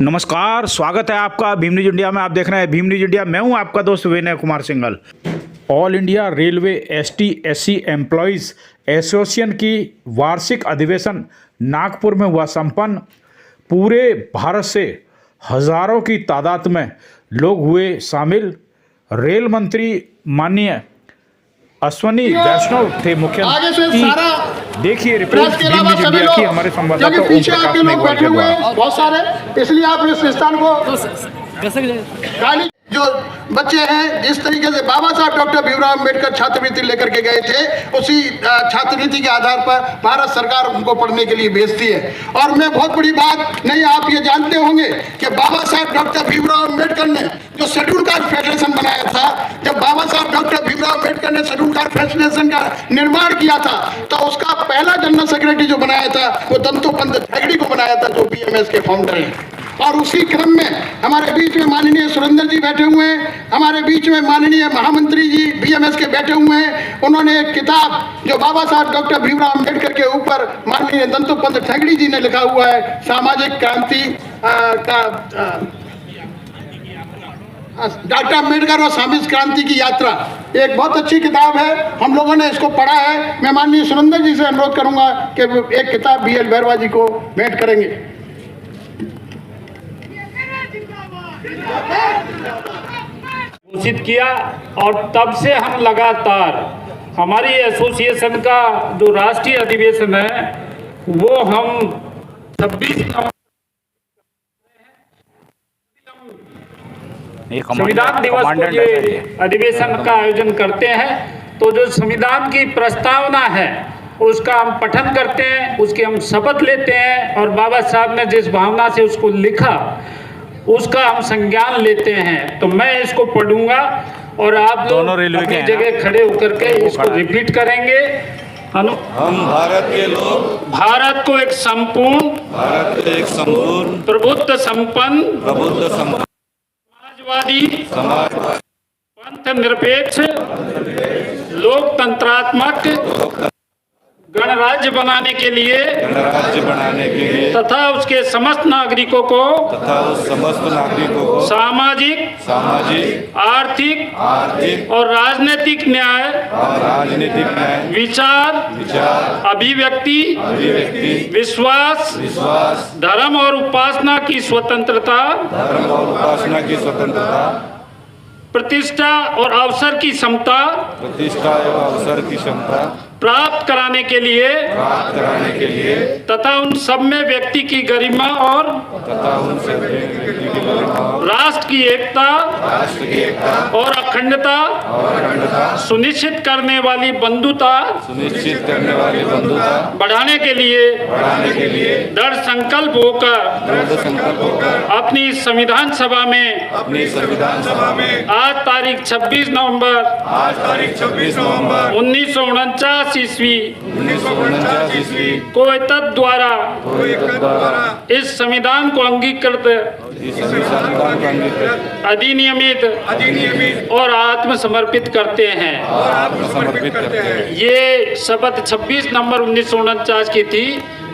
नमस्कार, स्वागत है आपका भीम न्यूज इंडिया में। आप देख रहे हैं भीम न्यूज इंडिया। मैं हूं आपका दोस्त Vinay Kumar Singhal. All India railway ST/SC employees association की वार्षिक अधिवेशन नागपुर में हुआ संपन्न। पूरे भारत से हजारों की तादाद में लोग हुए शामिल। रेल मंत्री माननीय अश्विनी वैष्णव थे मुख्य अतिथि। देखिए रिपोर्ट भीम न्यूज इंडिया की हमारे संवाददाता ओम प्रकाश मेघवाल के द्वारा। बहुत सारे, इसलिए आप इस स्थान को जो बच्चे हैं, जिस तरीके से बाबा साहब डॉक्टर भीमराव अम्बेडकर छात्रवृत्ति लेकर के गए थे, उसी छात्रवृत्ति के आधार पर भारत सरकार उनको पढ़ने के लिए भेजती है। और मैं बहुत बड़ी बात नहीं, आप ये जानते होंगे कि बाबा साहब डॉक्टर भीमराव अम्बेडकर ने जो शेड्यूल कास्ट फेडरेशन बनाया था, जब बाबा साहब डॉक्टर भीमराव अम्बेडकर ने शेड्यूल कास्ट फेडरेशन का निर्माण किया था, तो उसका पहला जनरल सेक्रेटरी जो बनाया था वो दंतोपंत हेगड़े को बनाया था, जो BMS के फाउंडर हैं। और उसी क्रम में हमारे बीच में माननीय सुरेंद्र जी बैठे हुए हैं, हमारे बीच में माननीय महामंत्री जी BMS के बैठे हुए हैं। उन्होंने एक किताब जो बाबा साहब डॉक्टर भीमराव अम्बेडकर के ऊपर माननीय दंतोपंत हेगड़े जी ने लिखा हुआ है, सामाजिक क्रांति डॉक्टर अम्बेडकर और सामाजिक क्रांति की यात्रा, एक बहुत अच्छी किताब है। हम लोगों ने इसको पढ़ा है। मैं माननीय सुरेंद्र जी से अनुरोध करूंगा कि एक किताब BL भैरवा जी को भेंट करेंगे। घोषित किया और तब से हम लगातार हमारी एसोसिएशन का जो राष्ट्रीय अधिवेशन है वो हम 26 संविधान दिवस को ये अधिवेशन का आयोजन करते हैं। तो जो संविधान की प्रस्तावना है उसका हम पठन करते हैं, उसकी हम शपथ लेते हैं और बाबा साहब ने जिस भावना से उसको लिखा उसका हम संज्ञान लेते हैं। तो मैं इसको पढ़ूंगा और आप लोग अपनी जगह खड़े होकर के इसको रिपीट करेंगे। हम भारत के लोग भारत को एक संपूर्ण प्रबुद्ध संपन्न समाजवादी पंथ निरपेक्ष लोकतंत्रात्मक गणराज्य बनाने के लिए तथा उसके समस्त नागरिकों को सामाजिक आर्थिक और राजनीतिक न्याय विचार अभिव्यक्ति विश्वास धर्म और उपासना की स्वतंत्रता प्रतिष्ठा और अवसर की समता प्राप्त कराने के लिए तथा उन सब में व्यक्ति की गरिमा और राष्ट्र की एकता और अखंडता सुनिश्चित करने वाली बंधुता बढ़ाने के लिए दृढ़ संकल्प होकर अपनी संविधान सभा में आज तारीख 26 नवंबर 1949 ईस्वी को तद द्वारा इस संविधान को अंगीकृत अधिनियमित और आत्मसमर्पित करते हैं। ये शपथ 26 नवंबर 1949 की थी,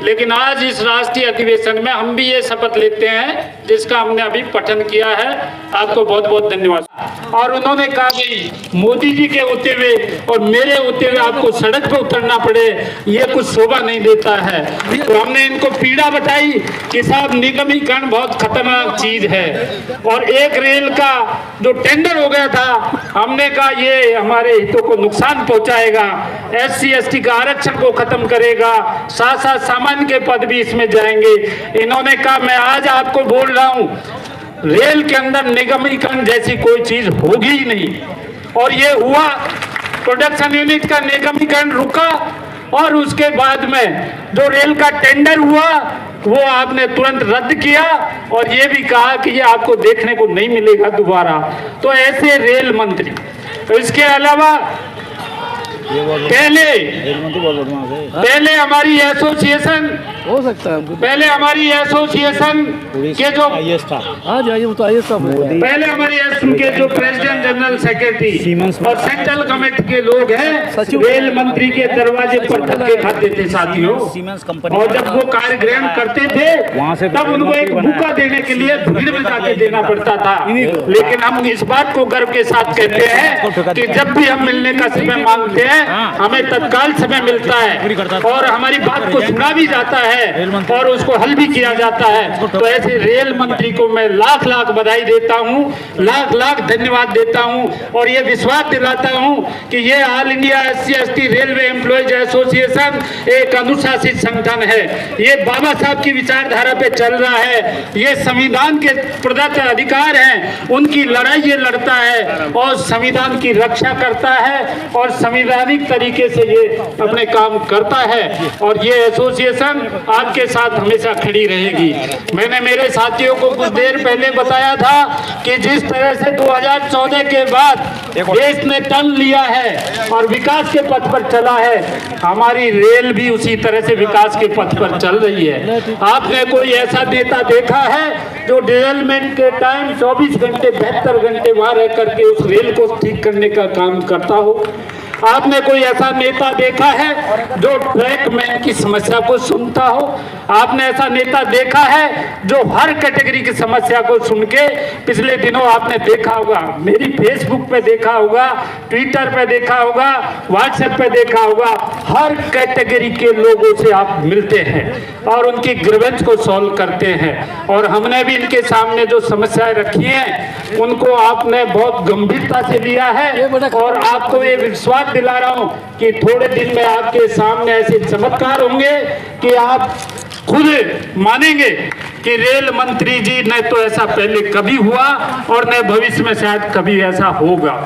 लेकिन आज इस राष्ट्रीय अधिवेशन में हम भी ये शपथ लेते हैं जिसका हमने अभी पठन किया है। आपको बहुत बहुत धन्यवाद। और उन्होंने कहा कि मोदी जी के होते हुए और मेरे होते हुए आपको सड़क पर उतरना पड़े, ये कुछ शोभा नहीं देता है। तो हमने इनको पीड़ा बताई कि साहब निगमीकरण बहुत खतरनाक चीज है और एक रेल का जो टेंडर हो गया था, हमने कहा ये हमारे हितों को नुकसान पहुंचाएगा, SC/ST का आरक्षण को खत्म करेगा, साथ साथ सामान्य के पद भी इसमें जाएंगे। इन्होंने कहा मैं आज आपको बोल रहा हूं रेल के अंदर निगमीकरण जैसी कोई चीज होगी ही नहीं। और ये हुआ, प्रोडक्शन यूनिट का निगमीकरण रुका और उसके बाद में जो रेल का टेंडर हुआ वो आपने तुरंत रद्द किया और ये भी कहा कि ये आपको देखने को नहीं मिलेगा दोबारा। तो ऐसे रेल मंत्री। तो इसके अलावा पहले हमारी एसोसिएशन हो सकता है हमको। पहले हमारी एसोसिएशन के जो हाँ जाइए, वो तो आइए सब पहले हमारे एसोसिएशन के जो प्रेसिडेंट जनरल सेक्रेटरी और सेंट्रल कमेटी के लोग हैं, रेल मंत्री के दरवाजे पर धक्के खाते थे साथियों, और जब वो कार्य ग्रहण करते थे तब उनको एक भूखा देने के लिए भीड़ में जाके देना पड़ता था। लेकिन हम इस बात को गर्व के साथ कहते हैं कि जब भी हम मिलने का समय मांगते हैं हमें तत्काल समय मिलता है और हमारी बात को सुना भी जाता है और उसको हल भी किया जाता है। तो ऐसे रेल मंत्री को मैं लाख लाख बधाई देता हूँ, लाख लाख धन्यवाद देता हूँ और ये विश्वास दिलाता हूँ कि ये all India SC/ST railway employees association एक अनुशासित संगठन है। ये बाबा साहब की विचारधारा पे चल रहा है, ये संविधान के प्रदत्त अधिकार हैं उनकी लड़ाई ये लड़ता है और संविधान की रक्षा करता है और संवैधानिक तरीके से ये अपने काम करता है और ये एसोसिएशन आपके साथ हमेशा खड़ी रहेगी। मैंने मेरे साथियों को कुछ देर पहले बताया था कि जिस तरह से 2014 के बाद देश ने टर्न लिया है और विकास के पथ पर चला है, हमारी रेल भी उसी तरह से विकास के पथ पर चल रही है। आपने कोई ऐसा नेता देखा है जो डिरेलमेंट के टाइम 24 घंटे 72 घंटे वहां रह करके उस रेल को ठीक करने का काम करता हो? आपने कोई ऐसा नेता देखा है जो ट्रैक मैन की समस्या को सुनता हो? आपने ऐसा नेता देखा है जो हर कैटेगरी की समस्या को सुन के, पिछले दिनों आपने देखा होगा, मेरी फेसबुक पे देखा होगा, ट्विटर पे देखा होगा, व्हाट्सएप पे देखा होगा, हर कैटेगरी के लोगों से आप मिलते हैं और उनकी ग्रीवेंस को सॉल्व करते हैं। और हमने भी इनके सामने जो समस्याएं रखी हैं उनको आपने बहुत गंभीरता से लिया है और आपको ये विश्वास दिला रहा हूं कि थोड़े दिन में आपके सामने ऐसे चमत्कार होंगे कि आप खुद मानेंगे कि रेल मंत्री जी ने तो ऐसा पहले कभी हुआ और न भविष्य में शायद कभी ऐसा होगा।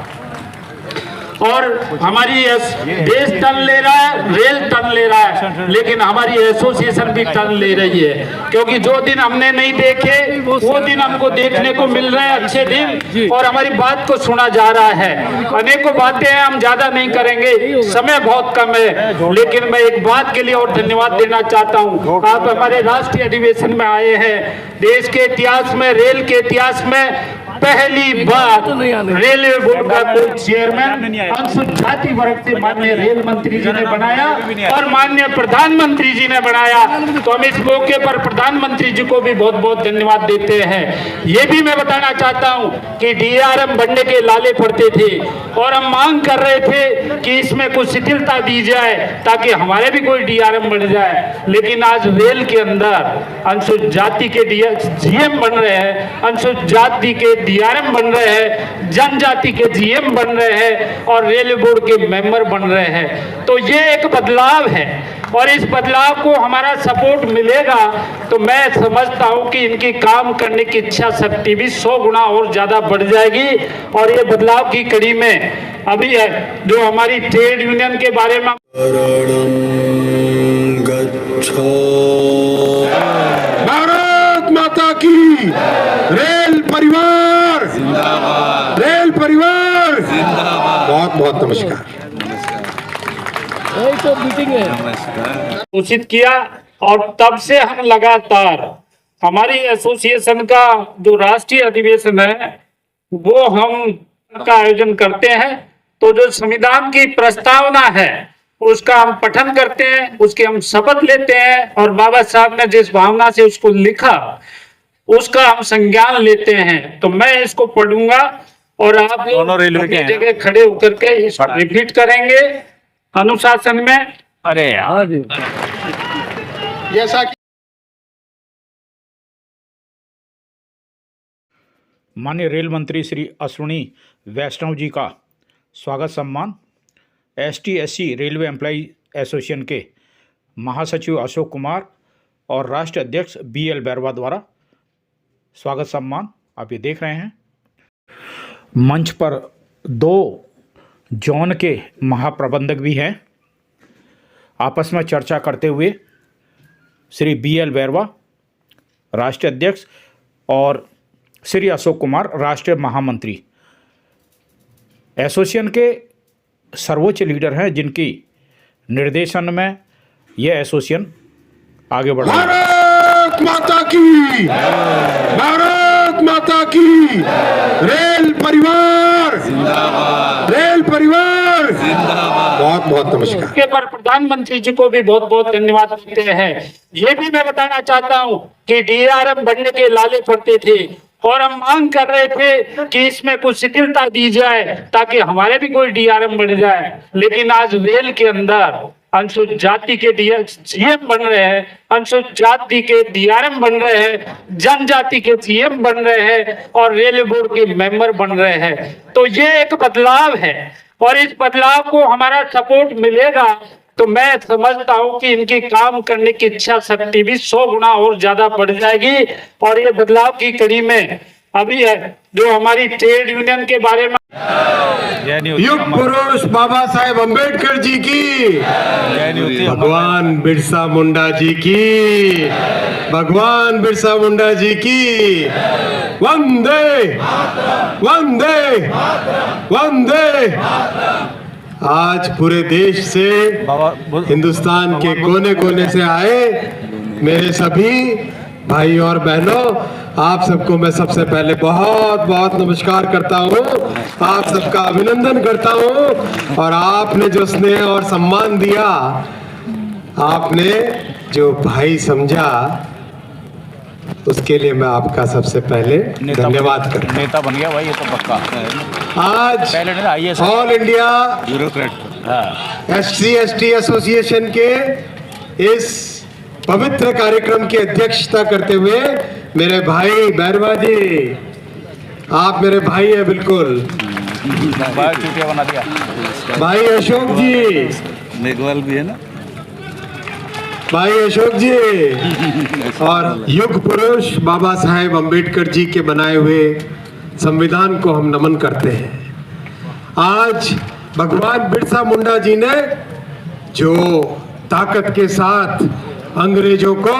और हमारी देश टर्न ले रहा है, रेल टर्न ले रहा है, लेकिन हमारी एसोसिएशन भी टर्न ले रही है, क्योंकि जो दिन हमने नहीं देखे वो दिन हमको देखने को मिल रहे हैं, अच्छे दिन, और हमारी बात को सुना जा रहा है। अनेकों बातें हैं, हम ज्यादा नहीं करेंगे, समय बहुत कम है, लेकिन मैं एक बात के लिए और धन्यवाद देना चाहता हूँ। आप हमारे राष्ट्रीय अधिवेशन में आए हैं। देश के इतिहास में, रेल के इतिहास में पहली बार रेलवे बोर्ड का कोई चेयरमैन अनुसूचित जाति वर्ग से माननीय रेल मंत्री जी ने बनाया और माननीय प्रधानमंत्री जी ने बनाया। तो हम इस मौके पर प्रधानमंत्री जी को भी बहुत बहुत धन्यवाद देते हैं। ये भी मैं बताना चाहता हूं कि DRM बनने के लाले पड़ते थे और हम मांग कर रहे थे कि इसमें कुछ शिथिलता दी जाए ताकि हमारे भी कोई DRM बन जाए, लेकिन आज रेल के अंदर अनुसूचित जाति के GM बन रहे हैं, अनुसूचित जाति के DRM बन रहे हैं, जनजाति के GM बन रहे हैं और रेलवे बोर्ड के मेंबर बन रहे हैं। तो ये एक बदलाव है और इस बदलाव को हमारा सपोर्ट मिलेगा तो मैं समझता हूं कि इनकी काम करने की इच्छा शक्ति भी 100 गुना और ज्यादा बढ़ जाएगी। और ये बदलाव की कड़ी में अभी है जो हमारी ट्रेड यूनियन के बारे में भारत माता की, रेल परिवार जिंदाबाद, रेल परिवार जिंदाबाद। बहुत बहुत नमस्कार। तो मीटिंग है सूचित किया और तब से हम लगातार हमारी एसोसिएशन का जो राष्ट्रीय अधिवेशन है वो हम का आयोजन करते हैं। तो जो संविधान की प्रस्तावना है उसका हम पठन करते हैं, उसके हम शपथ लेते हैं और बाबा साहब ने जिस भावना से उसको लिखा उसका हम संज्ञान लेते हैं। तो मैं इसको पढ़ूंगा और आप लोग अपनी जगह खड़े होकर के इसको रिपीट करेंगे अनुशासन में। अरे यार जैसा कि माननीय रेल मंत्री श्री अश्विनी वैष्णव जी का स्वागत सम्मान ST/SC रेलवे एम्प्लॉय एसोसिएशन के महासचिव अशोक कुमार और राष्ट्रीय अध्यक्ष BL बैरवा द्वारा स्वागत सम्मान आप ये देख रहे हैं। मंच पर 2 जोन के महाप्रबंधक भी हैं। आपस में चर्चा करते हुए श्री BL बैरवा राष्ट्रीय अध्यक्ष और श्री अशोक कुमार राष्ट्रीय महामंत्री एसोसिएशन के सर्वोच्च लीडर हैं, जिनकी निर्देशन में यह एसोसिएशन आगे बढ़ो। भारत माता की, भारत माता की, रेल परिवार जिंदाबाद, रेल परिवार जिंदाबाद। बहुत बहुत नमस्कार। के पर प्रधानमंत्री जी को भी बहुत बहुत धन्यवाद देते हैं। ये भी मैं बताना चाहता हूँ कि DRM बनने के लाले पड़ते थे और हम मांग कर रहे थे कि इसमें कुछ शिथिलता दी जाए ताकि हमारे भी कोई DRM बन जाए, लेकिन आज रेल के अंदर अनुसूचित जाति के CM बन रहे हैं, अनुसूचित जाति के DRM बन रहे हैं, जनजाति के CM बन रहे हैं और रेलवे बोर्ड के मेंबर बन रहे हैं। तो ये एक बदलाव है और इस बदलाव को हमारा सपोर्ट मिलेगा तो मैं समझता हूं कि इनकी काम करने की इच्छा शक्ति भी 100 गुना और ज्यादा बढ़ जाएगी। और ये बदलाव की कड़ी में अभी है जो हमारी ट्रेड यूनियन के बारे में युग पुरुष बाबा साहेब अम्बेडकर जी की, भगवान बिरसा मुंडा जी की, भगवान बिरसा मुंडा जी की, वंदे वंदे वंदे। आज पूरे देश से, हिंदुस्तान के कोने कोने से आए मेरे सभी भाई और बहनों, आप सबको मैं सबसे पहले बहुत बहुत नमस्कार करता हूँ, आप सबका अभिनंदन करता हूँ। और आपने जो स्नेह और सम्मान दिया, आपने जो भाई समझा, उसके लिए मैं आपका सबसे पहले धन्यवाद करता हूँ। नेता बन गया भाई, ये तो पक्का। आज पहले नहीं IAS all India bureaucrat SC/ST association के इस पवित्र कार्यक्रम की अध्यक्षता करते हुए मेरे भाई बैरवा जी, आप मेरे भाई हैं बिल्कुल, चुटिया बना दिया। भाई अशोक जी, मेघवाल भी है ना, भाई अशोक जी, और युग पुरुष बाबा साहेब अम्बेडकर जी के बनाए हुए संविधान को हम नमन करते हैं। आज भगवान बिरसा मुंडा जी ने जो ताकत के साथ अंग्रेजों को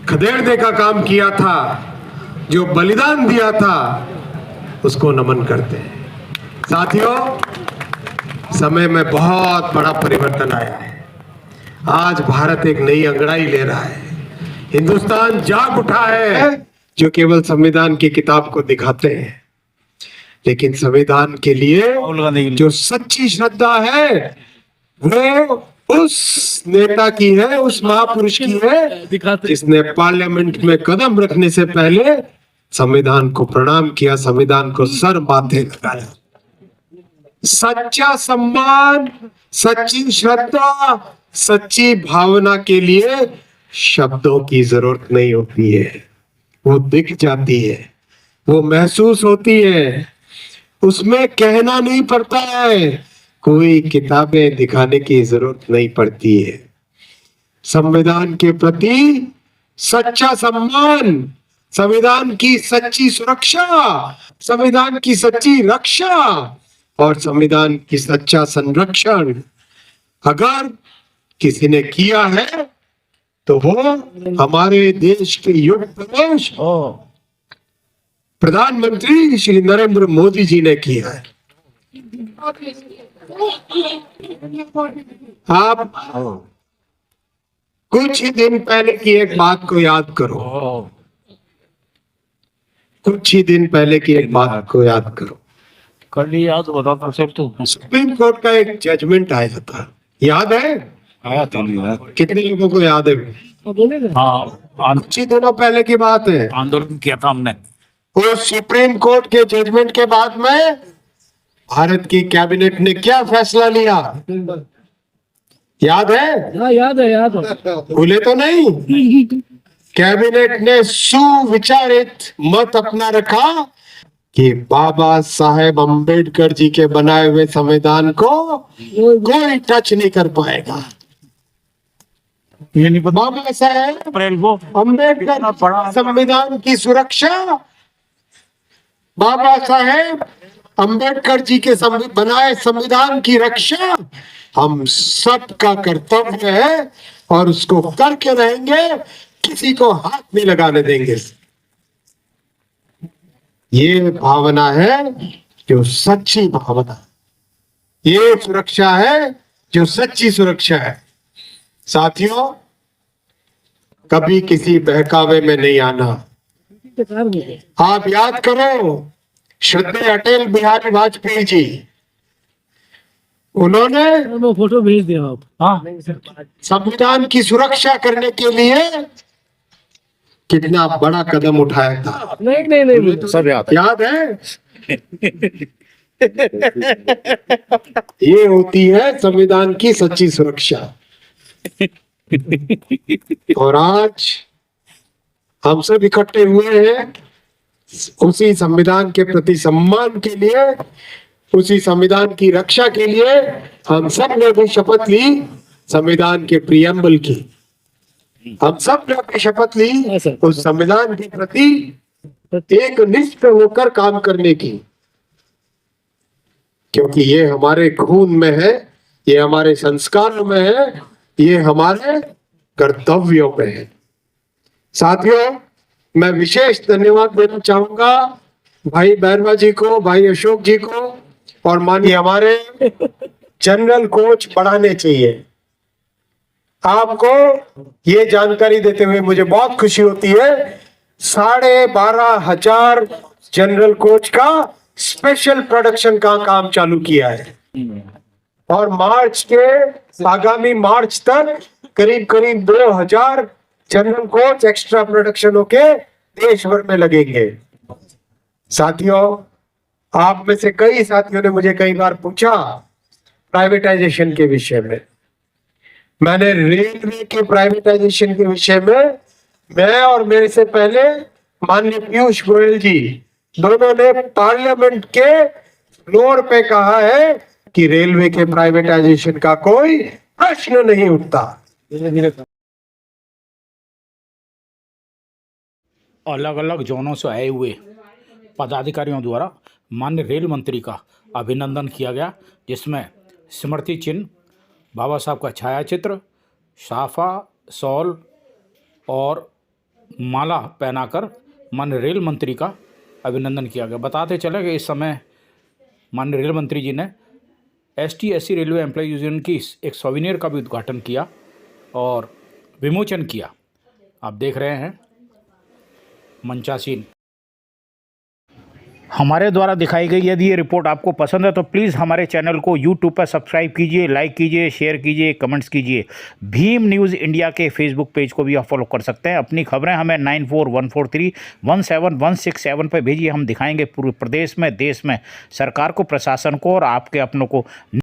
खदेड़ने का काम किया था, जो बलिदान दिया था, उसको नमन करते हैं। साथियों, समय में बहुत बड़ा परिवर्तन आया है। आज भारत एक नई अंगड़ाई ले रहा है। हिंदुस्तान जाग उठा है, जो केवल संविधान की किताब को दिखाते हैं, लेकिन संविधान के लिए जो सच्ची श्रद्धा है वो उस नेता की है, उस महापुरुष की है जिसने पार्लियामेंट में कदम रखने से पहले संविधान को प्रणाम किया, संविधान को सर माथे लगाया। सच्चा सम्मान, सच्ची श्रद्धा, सच्ची भावना के लिए शब्दों की जरूरत नहीं होती है, वो दिख जाती है, वो महसूस होती है, उसमें कहना नहीं पड़ता है, कोई किताबें दिखाने की जरूरत नहीं पड़ती है। संविधान के प्रति सच्चा सम्मान, संविधान की सच्ची सुरक्षा, संविधान की सच्ची रक्षा और संविधान की सच्चा संरक्षण अगर किसी ने किया है तो वो हमारे देश के युग पुरुष प्रधानमंत्री श्री नरेंद्र मोदी जी ने किया है। आप कुछ ही दिन पहले की एक बात को याद करो, कुछ ही दिन पहले की एक बात को याद करो। कर ली याद, बता सर तू। सुप्रीम कोर्ट का एक जजमेंट आया था, याद है? आया था, कितने लोगों को याद है? हाँ, कुछ ही दिनों पहले की बात है। आंदोलन किया था हमने। उस सुप्रीम कोर्ट के जजमेंट के बाद में भारत की कैबिनेट ने क्या फैसला लिया, याद है? हाँ याद है, याद है। भूले तो नहीं? कैबिनेट ने सुविचारित मत अपना रखा कि बाबा साहेब अम्बेडकर जी के बनाए हुए संविधान को कोई टच नहीं कर पाएगा। बाबा साहेब अम्बेडकर संविधान की सुरक्षा, बाबा साहेब अम्बेडकर जी के बनाए संविधान की रक्षा हम सबका कर्तव्य है और उसको करके रहेंगे, किसी को हाथ नहीं लगाने देंगे। ये भावना है जो सच्ची भावना, ये सुरक्षा है जो सच्ची सुरक्षा है। साथियों, कभी किसी बहकावे में नहीं आना। आप याद करो श्रद्धेय अटल बिहारी वाजपेयी जी, उन्होंने मैं फोटो भेज दिया आप। हाँ संविधान की सुरक्षा करने के लिए कितना बड़ा कदम उठाया था, नहीं सब याद है? ये होती है संविधान की सच्ची सुरक्षा। और आज हम सब इकट्ठे हुए हैं उसी संविधान के प्रति सम्मान के लिए, उसी संविधान की रक्षा के लिए। हम सब ने भी शपथ ली संविधान के प्रियम्बल की, हम सब ने भी शपथ ली उस संविधान के प्रति एक निष्ठ होकर काम करने की, क्योंकि ये हमारे खून में है, ये हमारे संस्कारों में है, ये हमारे कर्तव्यों में है। साथियों, मैं विशेष धन्यवाद देना चाहूंगा भाई बैरवा जी को, भाई अशोक जी को, और मानिए हमारे जनरल कोच बढ़ाने चाहिए। आपको ये जानकारी देते हुए मुझे बहुत खुशी होती है, 12,500 जनरल कोच का स्पेशल प्रोडक्शन का काम चालू किया है, और आगामी मार्च तक करीब 2,000 जनरल कोच एक्स्ट्रा प्रोडक्शन होके देश भर में लगेंगे। साथियों, आप में से कई साथियों ने मुझे कई बार पूछा प्राइवेटाइजेशन के विषय में। मैंने रेलवे के प्राइवेटाइजेशन के विषय में, मैं और मेरे से पहले माननीय पीयूष गोयल जी दोनों ने पार्लियामेंट के फ्लोर पे कहा है कि रेलवे के प्राइवेटाइजेशन का कोई प्रश्न नहीं उठता। अलग अलग जोनों से आए हुए पदाधिकारियों द्वारा माननीय रेल मंत्री का अभिनंदन किया गया, जिसमें स्मृति चिन्ह, बाबा साहब का छायाचित्र, साफा, शॉल और माला पहनाकर माननीय रेल मंत्री का अभिनंदन किया गया। बताते चले कि इस समय माननीय रेल मंत्री जी ने ST/SC रेलवे एम्प्लॉय यूनियन की एक सोविनियर का भी उद्घाटन किया और विमोचन किया। आप देख रहे हैं मंचासीन। हमारे द्वारा दिखाई गई यदि ये रिपोर्ट आपको पसंद है तो प्लीज़ हमारे चैनल को YouTube पर सब्सक्राइब कीजिए, लाइक कीजिए, शेयर कीजिए, कमेंट्स कीजिए। भीम न्यूज़ इंडिया के फेसबुक पेज को भी आप फॉलो कर सकते हैं। अपनी खबरें हमें 9414317167 पर भेजिए। हम दिखाएंगे पूरे प्रदेश में, देश में सरकार को, प्रशासन को और आपके अपनों को